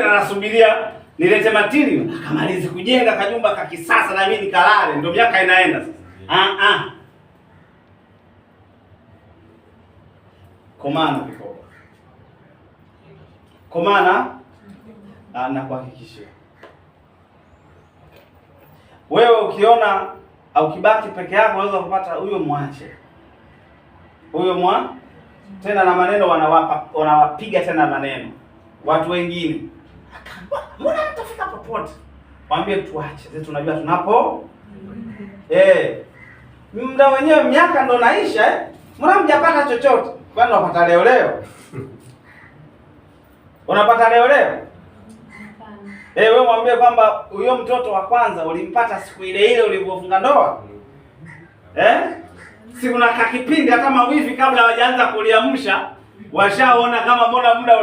tena nasubiria nilete material, akamaliza kujenga kajumba ka kisasa na mimi nikalale, ndio miaka inaenda sasa. Komana vikoba. Komana na kuhakikishia. Wewe ukiona au kibaki peke yako unaweza kupata huyo mwache. Huyo tena na maneno wanawapiga tena maneno. Watu wengine. Mbona mtafika popote? Waambie tuache. Sisi tunajua tunapo. Muda wenyewe miaka ndo naisha Mbona mjapata chochote? Kwani unapata leo? Unapata leo? Wewe mwambie kwamba huyo mtoto wa kwanza ulimpata siku ile ulipofunga ndoa. Si kuna kakipindi hata mawifi kabla hawajaanza kuliamsha washaona kama mbona muda